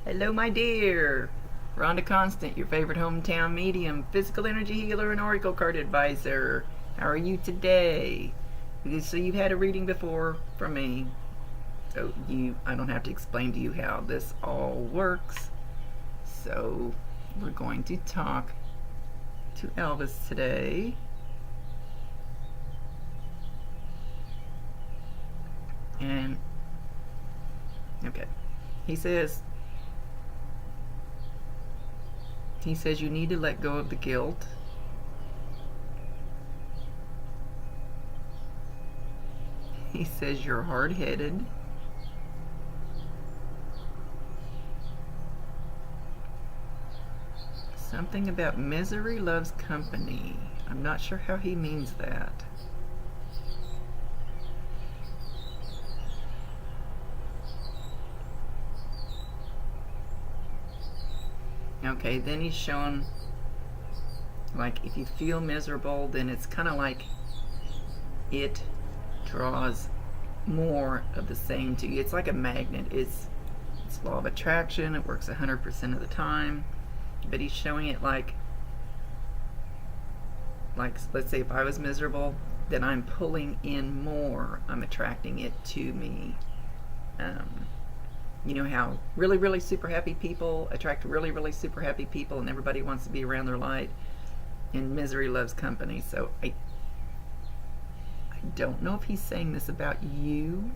Hello, my dear. Rhonda Constant, your favorite hometown medium, physical energy healer, and oracle card advisor. How are you today? So you've had a reading before from me. So I don't have to explain to you how this all works. So we're going to talk to Elvis today. And okay, he says you need to let go of the guilt. He says you're hard-headed. Something about misery loves company. I'm not sure how he means that. Okay, then he's showing, like, if you feel miserable, then it's kind of like it draws more of the same to you. It's like a magnet. It's law of attraction. It works 100% of the time. But he's showing it like let's say if I was miserable, then I'm pulling in more. I'm attracting it to me. You know how really, really super happy people attract really, really super happy people, and everybody wants to be around their light, and misery loves company. So I don't know if he's saying this about you.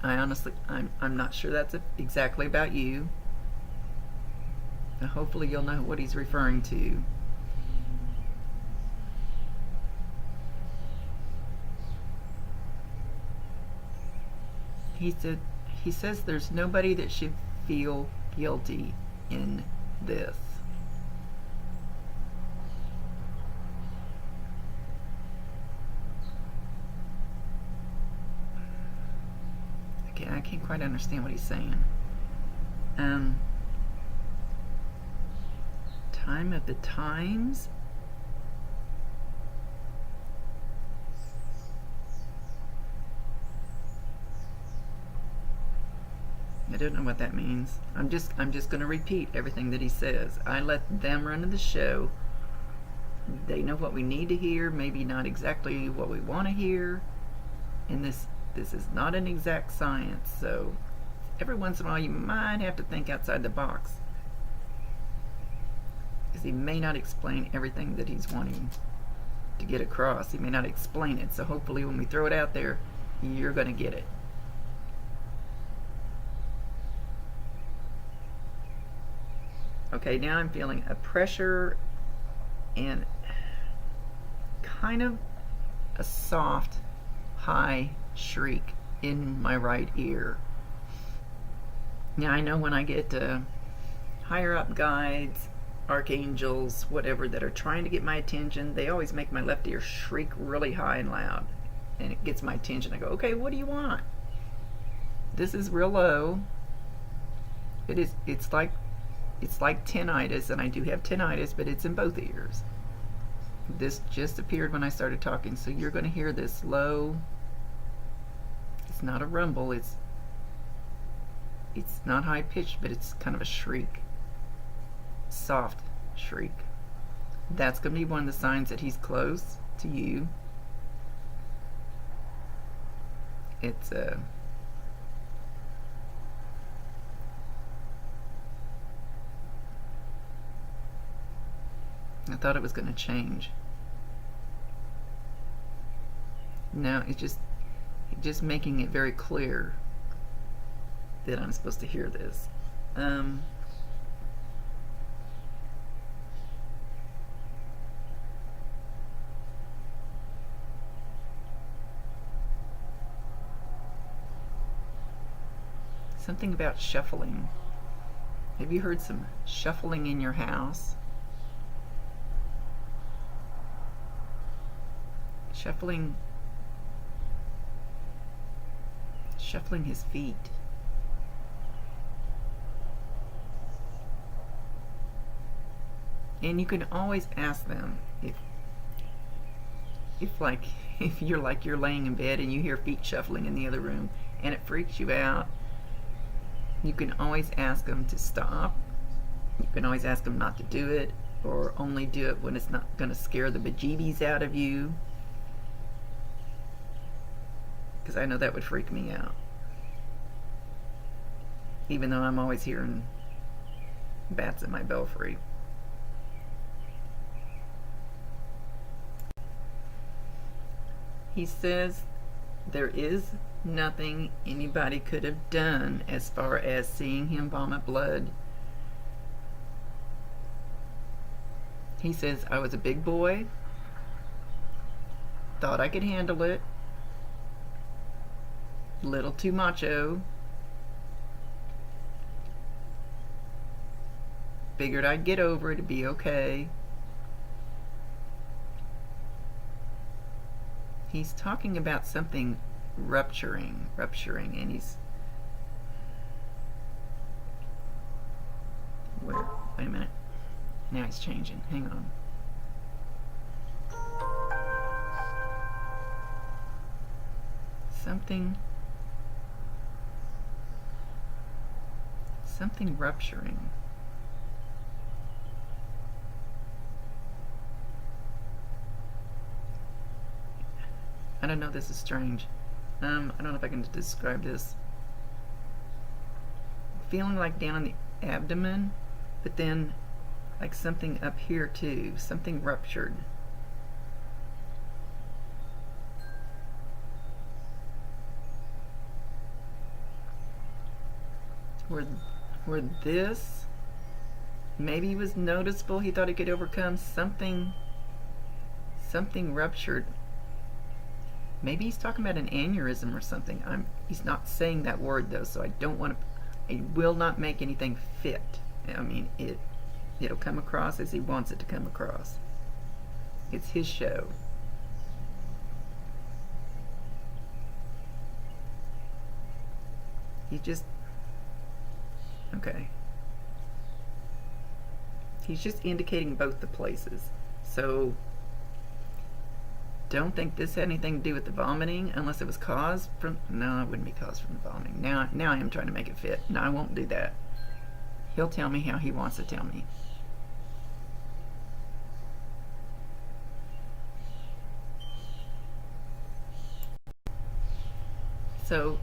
I'm not sure that's exactly about you. Hopefully you'll know what he's referring to. He says there's nobody that should feel guilty in this. Okay, I can't quite understand what he's saying. Time of the times. I don't know what that means. I'm just going to repeat everything that he says. I let them run the show. They know what we need to hear, maybe not exactly what we want to hear. And this is not an exact science, so every once in a while you might have to think outside the box, because he may not explain everything that he's wanting to get across. He may not explain it, so hopefully when we throw it out there, you're going to get it. Okay, now I'm feeling a pressure and kind of a soft, high shriek in my right ear. Now I know when I get higher up guides, archangels, whatever, that are trying to get my attention, they always make my left ear shriek really high and loud, and it gets my attention. I go, okay, what do you want? This is real low. It's like tinnitus, and I do have tinnitus, but it's in both ears. This just appeared when I started talking, so you're going to hear this low. It's not a rumble, it's not high pitched, but it's kind of a shriek. Soft shriek. That's going to be one of the signs that he's close to you. It's I thought it was going to change. Now it's just making it very clear that I'm supposed to hear this. Something about shuffling. Have you heard some shuffling in your house? Shuffling his feet. And you can always ask them if like if you're laying in bed and you hear feet shuffling in the other room and it freaks you out, you can always ask them to stop. You can always ask them not to do it, or only do it when it's not going to scare the bejeebies out of you, because I know that would freak me out, even though I'm always hearing bats in my belfry. He says there is nothing anybody could have done as far as seeing him vomit blood. He says, I was a big boy, thought I could handle it, little too macho, figured I'd get over it, it'd be okay. He's talking about something rupturing, and he's... Where? Wait a minute. Now he's changing. Hang on. Something rupturing. I don't know, this is strange. I don't know if I can describe this. Feeling like down in the abdomen, but then like something up here too, something ruptured. Where this maybe was noticeable, he thought he could overcome something ruptured. Maybe he's talking about an aneurysm or something. He's not saying that word though, so I will not make anything fit. I mean, it'll come across as he wants it to come across. It's his show. Okay. He's just indicating both the places. So don't think this had anything to do with the vomiting unless it was caused from... No, it wouldn't be caused from the vomiting. Now I am trying to make it fit. No, I won't do that. He'll tell me how he wants to tell me. So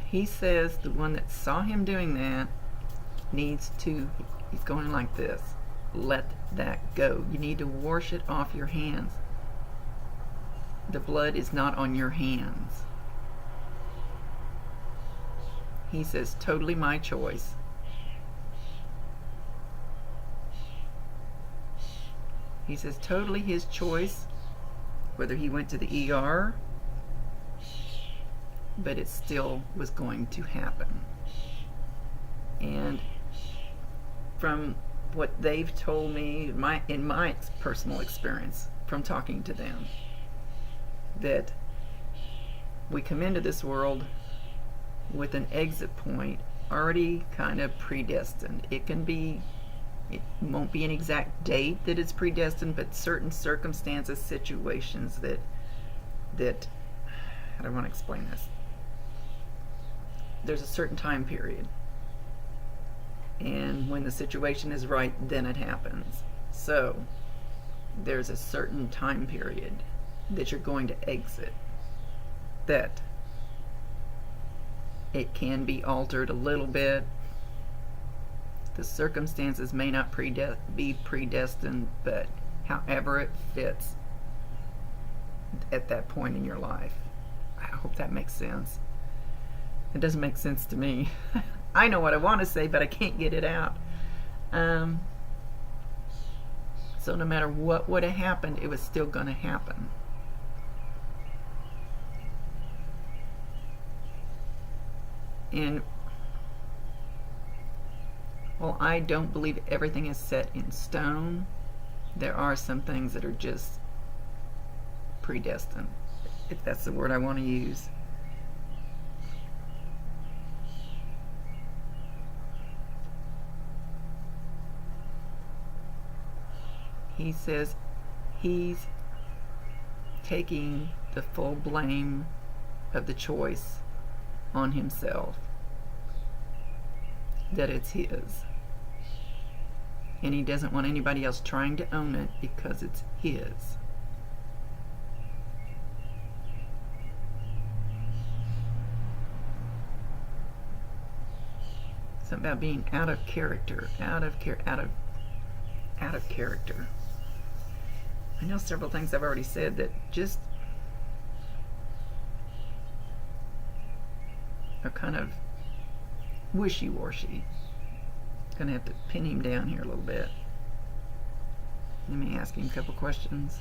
he says the one that saw him doing that needs to... He's going like this. Let that go. You need to wash it off your hands. The blood is not on your hands. He says, totally my choice. He says, totally his choice, whether he went to the ER, but it still was going to happen. And from what they've told me, in my personal experience from talking to them, that we come into this world with an exit point already kind of predestined. It won't be an exact date that it's predestined, but certain circumstances, situations that how do I want to explain this? There's a certain time period, and when the situation is right, then it happens. So there's a certain time period that you're going to exit, that it can be altered a little bit. The circumstances may not be predestined, but however it fits at that point in your life. I hope that makes sense. It doesn't make sense to me. I know what I want to say, but I can't get it out. So no matter what would have happened, it was still going to happen. And while I don't believe everything is set in stone, there are some things that are just predestined, if that's the word I want to use. He says he's taking the full blame of the choice on himself, that it's his. And he doesn't want anybody else trying to own it because it's his. Something about being out of character, out of character. I know several things I've already said that just are kind of wishy-washy. Gonna have to pin him down here a little bit. Let me ask him a couple questions.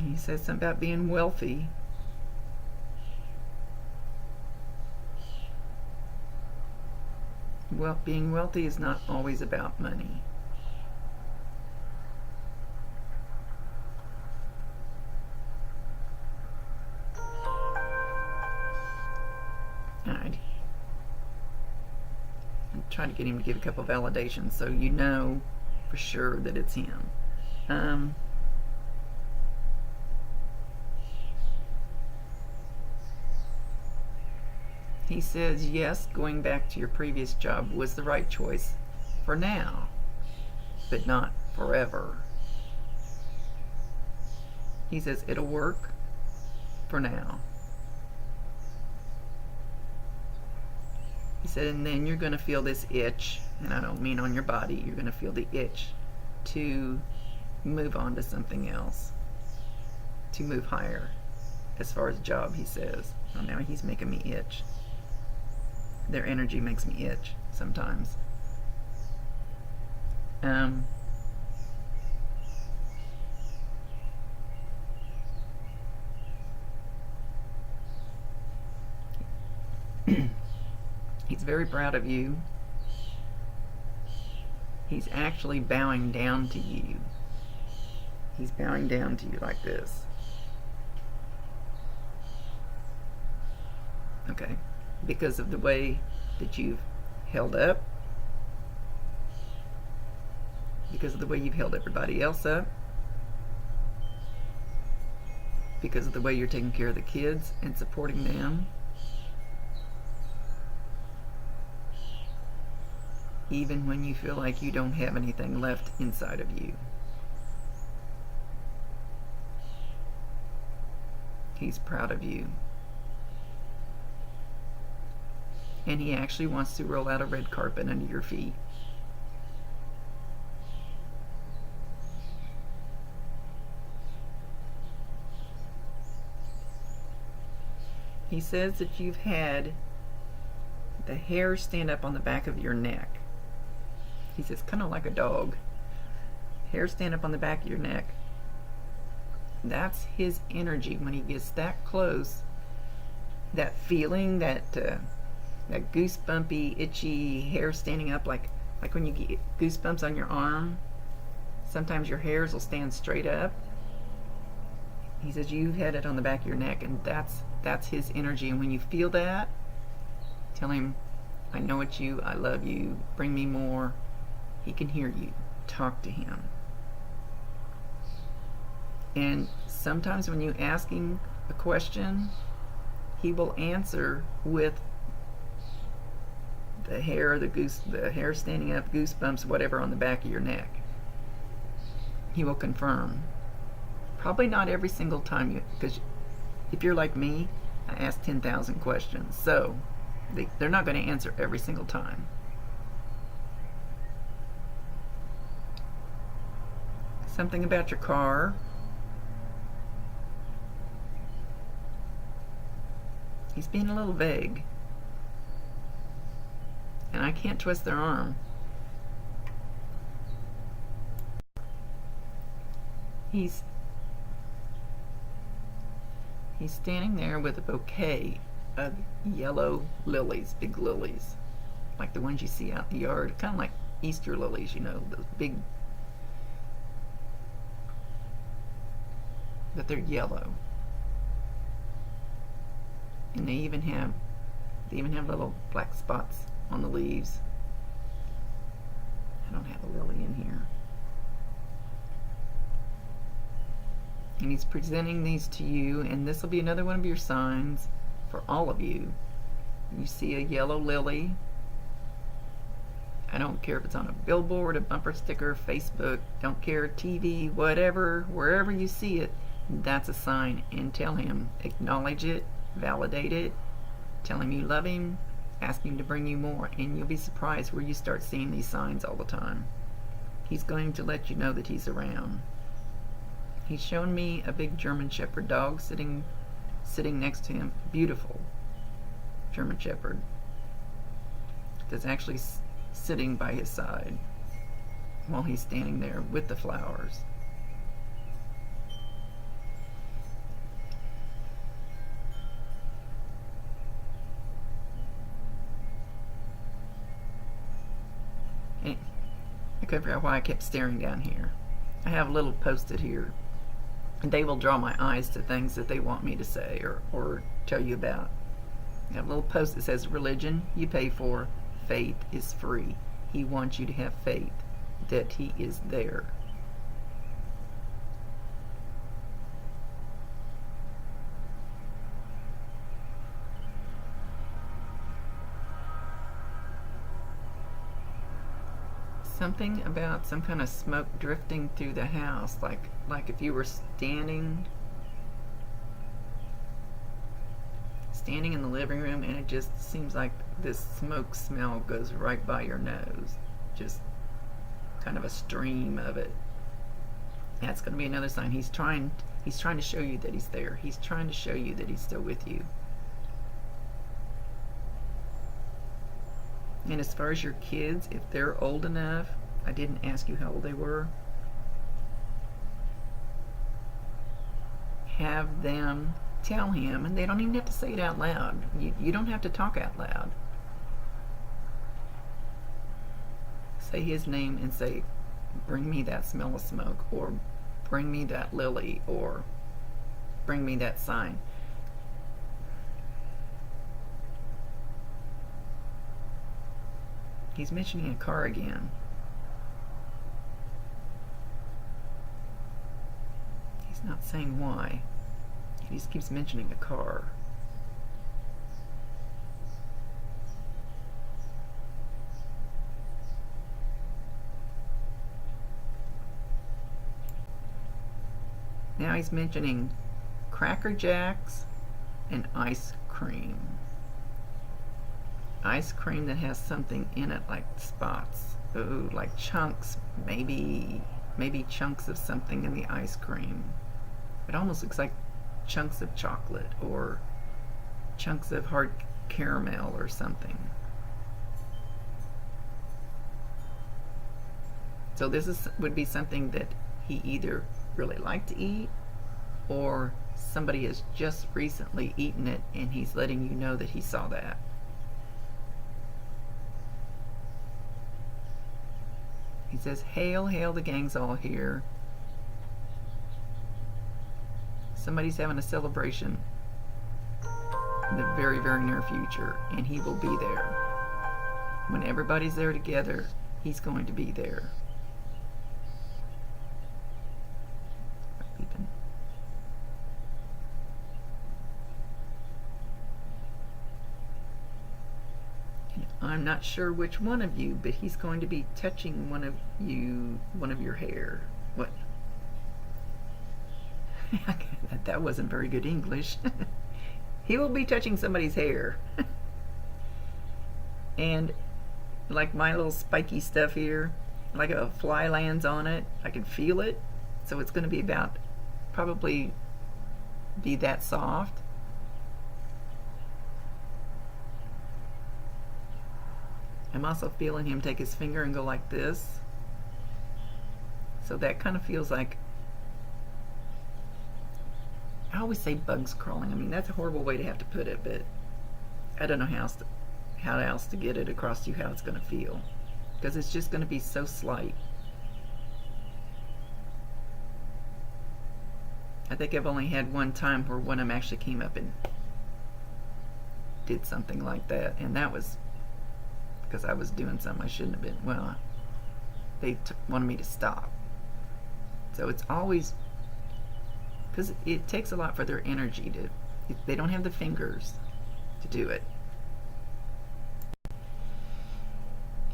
He says something about being wealthy. Well, being wealthy is not always about money. Alright. I'm trying to get him to give a couple validations so you know for sure that it's him. He says, yes, going back to your previous job was the right choice for now, but not forever. He says, it'll work for now. He said, and then you're going to feel this itch, and I don't mean on your body, you're going to feel the itch to move on to something else, to move higher. As far as job, he says. Oh, now he's making me itch. Their energy makes me itch sometimes. He's very proud of you. He's actually bowing down to you. He's bowing down to you like this. Okay. Because of the way that you've held up, because of the way you've held everybody else up, because of the way you're taking care of the kids and supporting them, even when you feel like you don't have anything left inside of you. He's proud of you. And he actually wants to roll out a red carpet under your feet. He says that you've had the hair stand up on the back of your neck. He says, kind of like a dog. Hair stand up on the back of your neck. That's his energy when he gets that close. That feeling, that goosebumpy, itchy hair standing up, like when you get goosebumps on your arm. Sometimes your hairs will stand straight up. He says you've had it on the back of your neck, and that's his energy. And when you feel that, tell him, I know it's you, I love you, bring me more. He can hear you. Talk to him. And sometimes when you ask him a question, he will answer with the hair, the hair standing up, goosebumps, whatever on the back of your neck. He will confirm. Probably not every single time, because if you're like me, I ask 10,000 questions, so they're not going to answer every single time. Something about your car. He's being a little vague. And I can't twist their arm. He's standing there with a bouquet of yellow lilies, big lilies, like the ones you see out in the yard, kind of like Easter lilies, you know, those big, but they're yellow. And they even have little black spots on the leaves. I don't have a lily in here. And he's presenting these to you, and this will be another one of your signs for all of you. You see a yellow lily. I don't care if it's on a billboard, a bumper sticker, Facebook, don't care, TV, whatever, wherever you see it, that's a sign. And tell him, acknowledge it, validate it, tell him you love him, ask him to bring you more, and you'll be surprised where you start seeing these signs all the time. He's going to let you know that he's around. He's shown me a big German Shepherd dog sitting next to him. Beautiful German Shepherd that's actually sitting by his side while he's standing there with the flowers. And I couldn't figure out why I kept staring down here. I have a little post-it here, and they will draw my eyes to things that they want me to say or tell you about. I have a little post that says, religion you pay for, faith is free. He wants you to have faith that he is there. Something about some kind of smoke drifting through the house, like if you were standing in the living room, and it just seems like this smoke smell goes right by your nose, just kind of a stream of it. That's going to be another sign. He's trying to show you that he's there. He's trying to show you that he's still with you. And as far as your kids, if they're old enough, I didn't ask you how old they were, have them tell him, and they don't even have to say it out loud. You don't have to talk out loud. Say his name and say, bring me that smell of smoke, or bring me that lily, or bring me that sign. He's mentioning a car again. He's not saying why. He just keeps mentioning a car. Now he's mentioning Cracker Jacks and ice cream. Ice cream that has something in it like spots. Ooh, like chunks, maybe chunks of something in the ice cream. It almost looks like chunks of chocolate or chunks of hard caramel or something. So this would be something that he either really liked to eat, or somebody has just recently eaten it and he's letting you know that he saw that. He says, hail, hail, the gang's all here. Somebody's having a celebration in the very, very near future, and he will be there. When everybody's there together, he's going to be there. I'm not sure which one of you, but he's going to be touching one of your hair. What? That wasn't very good English. He will be touching somebody's hair. And like my little spiky stuff here, like a fly lands on it, I can feel it. So it's going to be about, probably be that soft. I'm also feeling him take his finger and go like this. So that kind of feels like, I always say bugs crawling. I mean, that's a horrible way to have to put it, but I don't know how else to get it across to you how it's going to feel, because it's just going to be so slight. I think I've only had one time where one of them actually came up and did something like that, and that was because I was doing something I shouldn't have been. Well, they wanted me to stop. So it's always, because it takes a lot for their energy to, they don't have the fingers to do it.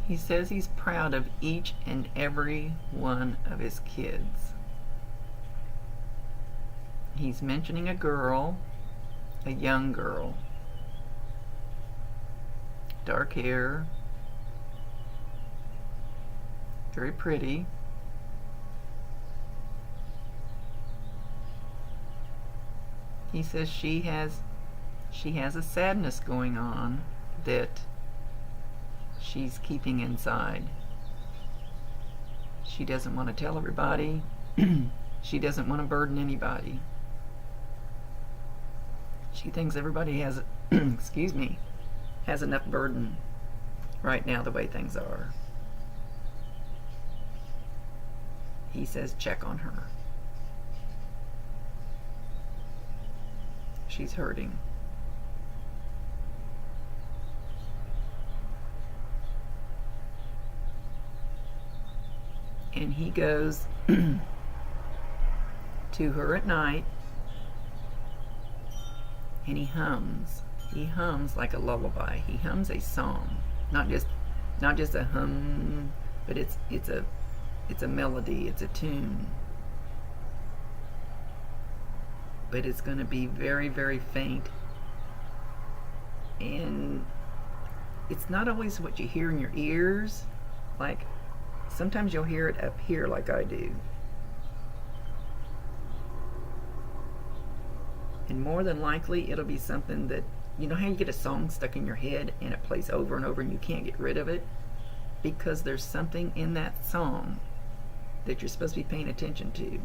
He says he's proud of each and every one of his kids. He's mentioning a girl, a young girl, dark hair, very pretty. He says she has a sadness going on that she's keeping inside. She doesn't want to tell everybody. She doesn't want to burden anybody. She thinks everybody has excuse me, has enough burden right now the way things are. He says check on her. She's hurting. And he goes to her at night and he hums. He hums like a lullaby. He hums a song. Not just a hum, but it's a melody, it's a tune. But it's going to be very, very faint. And it's not always what you hear in your ears. Like, sometimes you'll hear it up here like I do. And more than likely, it'll be something that, you know how you get a song stuck in your head and it plays over and over and you can't get rid of it? Because there's something in that song that you're supposed to be paying attention to.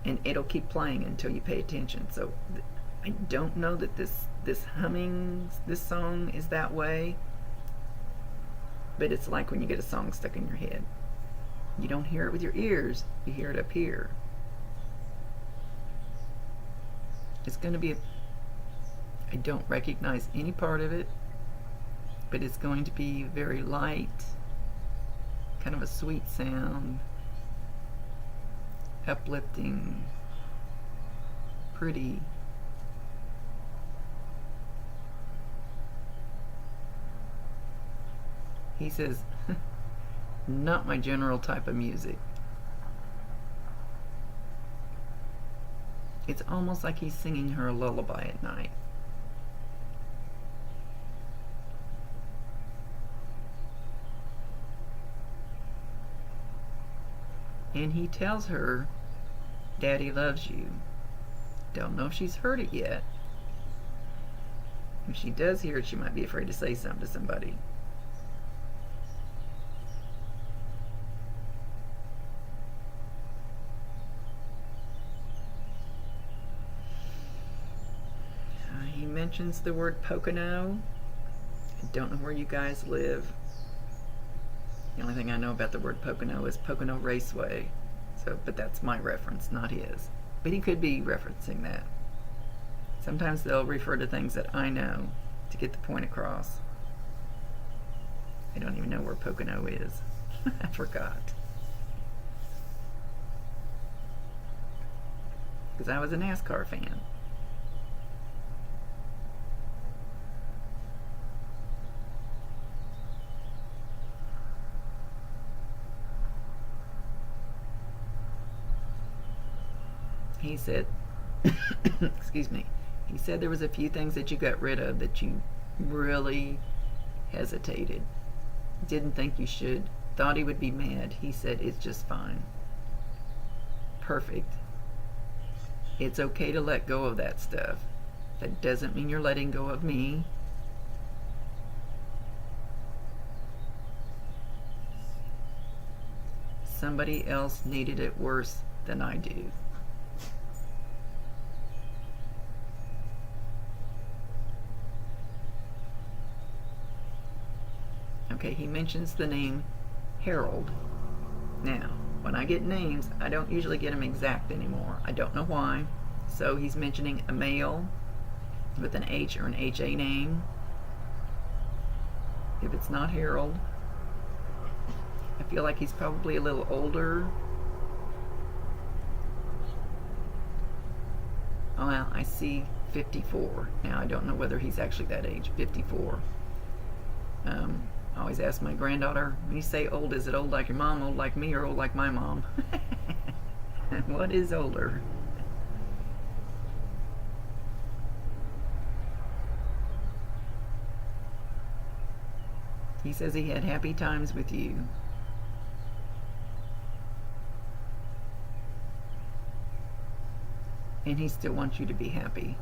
And it'll keep playing until you pay attention. So I don't know that this humming, this song is that way, but it's like when you get a song stuck in your head. You don't hear it with your ears, you hear it up here. It's going to be I don't recognize any part of it, but it's going to be very light, kind of a sweet sound, uplifting, pretty. He says, not my general type of music. It's almost like he's singing her a lullaby at night. And he tells her, Daddy loves you. Don't know if she's heard it yet. If she does hear it, she might be afraid to say something to somebody. He mentions the word Pocono. I don't know where you guys live. The only thing I know about the word Pocono is Pocono Raceway. But that's my reference, not his. But he could be referencing that. Sometimes they'll refer to things that I know to get the point across. I don't even know where Pocono is. I forgot. Because I was a NASCAR fan. He said, excuse me, he said there was a few things that you got rid of that you really hesitated. Didn't think you should. Thought he would be mad. He said, it's just fine. Perfect. It's okay to let go of that stuff. That doesn't mean you're letting go of me. Somebody else needed it worse than I do. Okay, he mentions the name Harold. Now, when I get names, I don't usually get them exact anymore. I don't know why. So he's mentioning a male with an H or an HA name. If it's not Harold, I feel like he's probably a little older. Oh, well, I see 54. Now, I don't know whether he's actually that age, 54. I always ask my granddaughter, when you say old, is it old like your mom, old like me, or old like my mom? What is older? He says he had happy times with you. And he still wants you to be happy.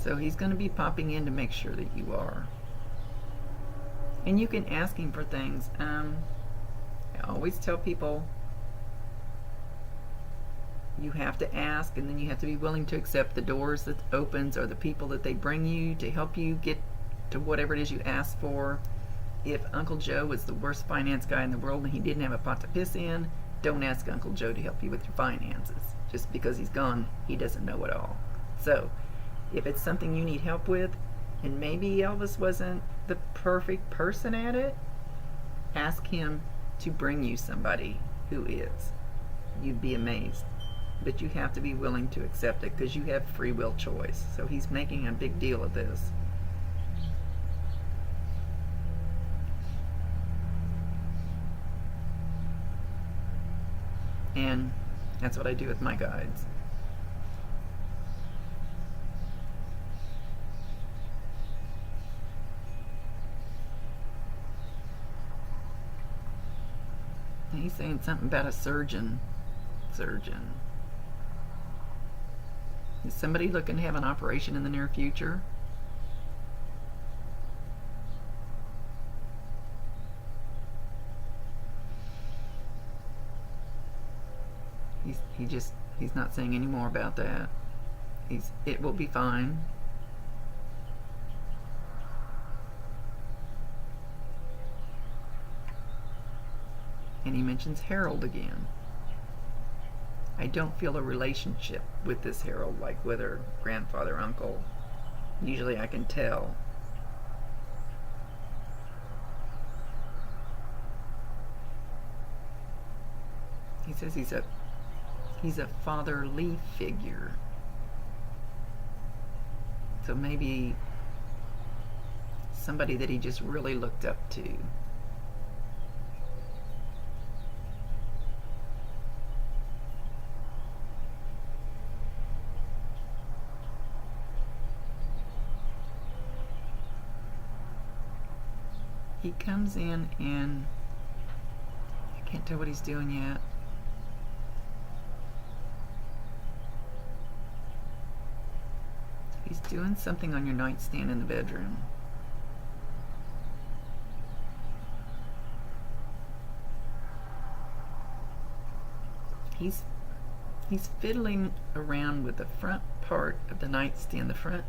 So he's going to be popping in to make sure that you are. And you can ask him for things. I always tell people you have to ask, and then you have to be willing to accept the doors that opens or the people that they bring you to help you get to whatever it is you ask for. If Uncle Joe was the worst finance guy in the world and he didn't have a pot to piss in, don't ask Uncle Joe to help you with your finances. Just because he's gone, he doesn't know it all. So, if it's something you need help with, and maybe Elvis wasn't the perfect person at it, ask him to bring you somebody who is. You'd be amazed. But you have to be willing to accept it because you have free will choice. So he's making a big deal of this. And that's what I do with my guides. He's saying something about a surgeon. Is somebody looking to have an operation in the near future? He's not saying any more about that. It will be fine. And he mentions Harold again. I don't feel a relationship with this Harold like with her grandfather, uncle. Usually I can tell. He says he's a fatherly figure. So maybe somebody that he just really looked up to. He comes in and I can't tell what he's doing yet. He's doing something on your nightstand in the bedroom. He's fiddling around with the front part of the nightstand, the front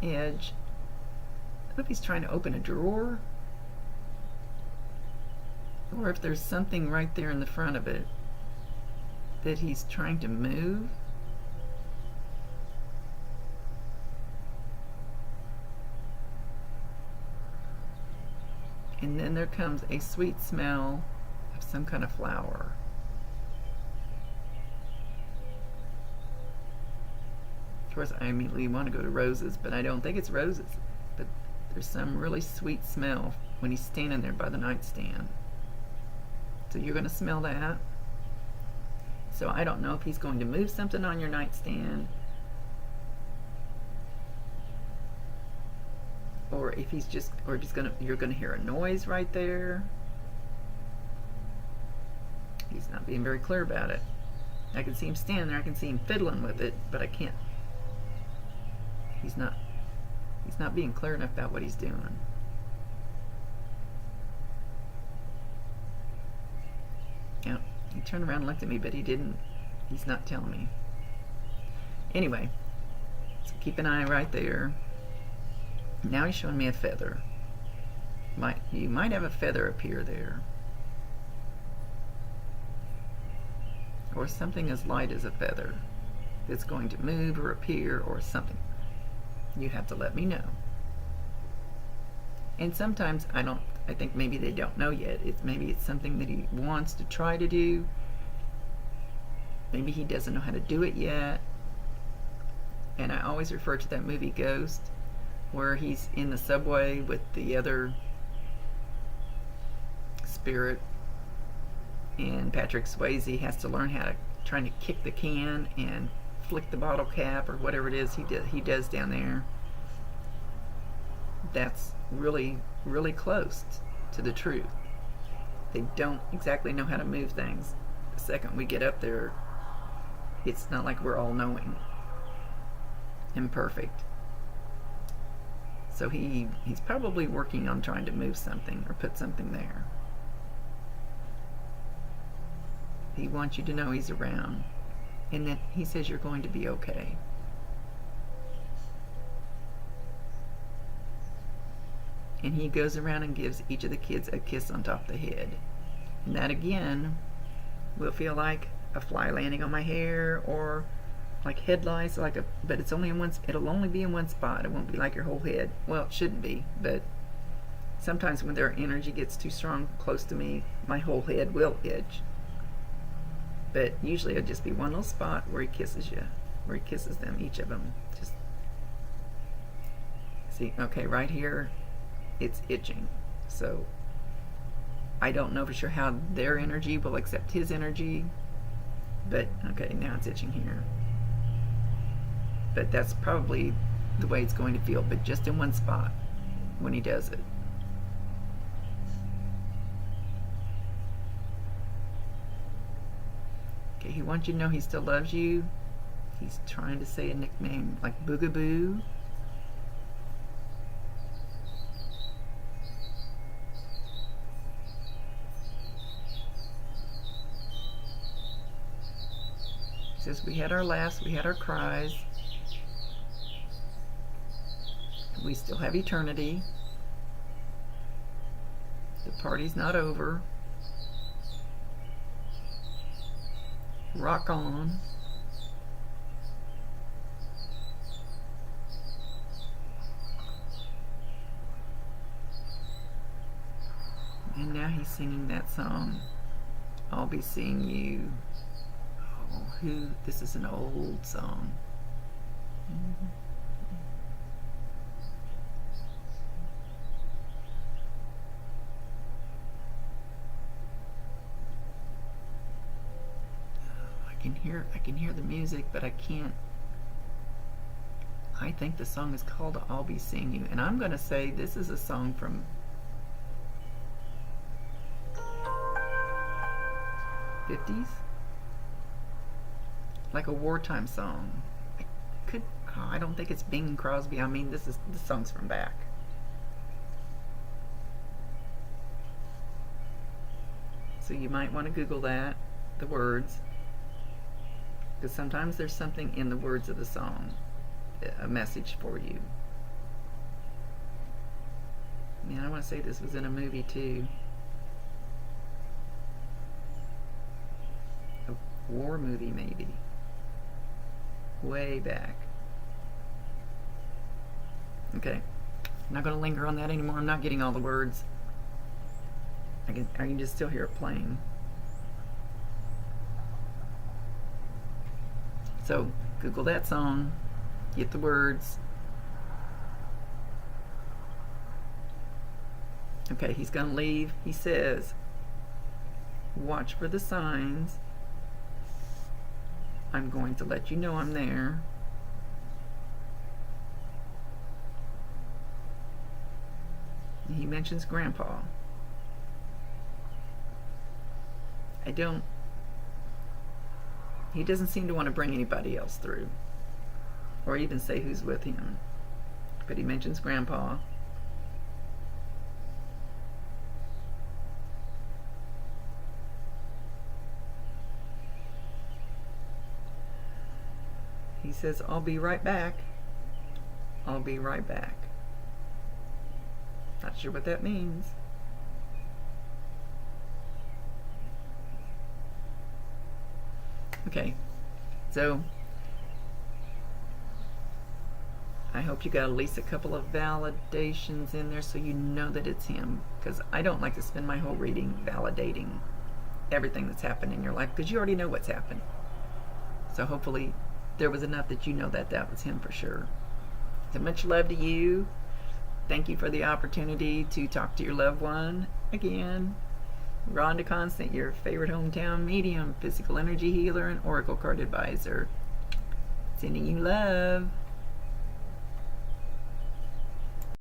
edge. I don't know if he's trying to open a drawer or if there's something right there in the front of it that he's trying to move. And then there comes a sweet smell of some kind of flower. Of course, I immediately want to go to roses, but I don't think it's roses. But there's some really sweet smell when he's standing there by the nightstand. So you're going to smell that. So I don't know if he's going to move something on your nightstand, or if he's you're gonna hear a noise right there. He's not being very clear about it. I can see him standing there, I can see him fiddling with it, but I can't. He's not being clear enough about what he's doing. Yeah, he turned around and looked at me, but he's not telling me. Anyway, so keep an eye right there. Now he's showing me a feather. You might have a feather appear there. Or something as light as a feather that's going to move or appear or something. You have to let me know. And sometimes I think maybe they don't know yet. Maybe it's something that he wants to try to do. Maybe he doesn't know how to do it yet. And I always refer to that movie Ghost, where he's in the subway with the other spirit, and Patrick Swayze has to learn how to trying to kick the can and flick the bottle cap or whatever it is he does down there. That's really, really close to the truth. They don't exactly know how to move things. The second we get up there, it's not like we're all knowing and perfect. So he's probably working on trying to move something or put something there. He wants you to know he's around, and that he says you're going to be okay. And he goes around and gives each of the kids a kiss on top of the head. And that again will feel like a fly landing on my hair, or like head lice, but it's only it'll only be in one spot. It won't be like your whole head. Well, it shouldn't be, but sometimes when their energy gets too strong close to me, my whole head will itch. But usually it'll just be one little spot where he kisses you, where he kisses them, each of them. Just see, okay, right here, it's itching. So I don't know for sure how their energy will accept his energy, but okay, now it's itching here. But that's probably the way it's going to feel, but just in one spot when he does it. Okay, he wants you to know he still loves you. He's trying to say a nickname like Boogaboo. He says, we had our laughs, we had our cries. We still have eternity. The party's not over. Rock on. And now he's singing that song, I'll Be Seeing You. Oh, this is an old song. I can hear the music, but I can't. I think the song is called I'll Be Seeing You, and I'm going to say this is a song from 50s, like a wartime song. I don't think it's Bing Crosby. I mean, this song's from back. So you might want to Google that, the words, because sometimes there's something in the words of the song, a message for you. Man, I want to say this was in a movie too. A war movie, maybe. Way back. Okay. I'm not going to linger on that anymore. I'm not getting all the words. I can just still hear it playing. So, Google that song. Get the words. Okay, he's going to leave. He says, watch for the signs. I'm going to let you know I'm there. He mentions Grandpa. He doesn't seem to want to bring anybody else through, or even say who's with him. But he mentions Grandpa. He says, I'll be right back. I'll be right back. Not sure what that means. Okay, so I hope you got at least a couple of validations in there so you know that it's him, because I don't like to spend my whole reading validating everything that's happened in your life, because you already know what's happened. So hopefully there was enough that you know that that was him for sure. So much love to you. Thank you for the opportunity to talk to your loved one again. Rhonda Constant, your favorite hometown medium, physical energy healer, and oracle card advisor. Sending you love.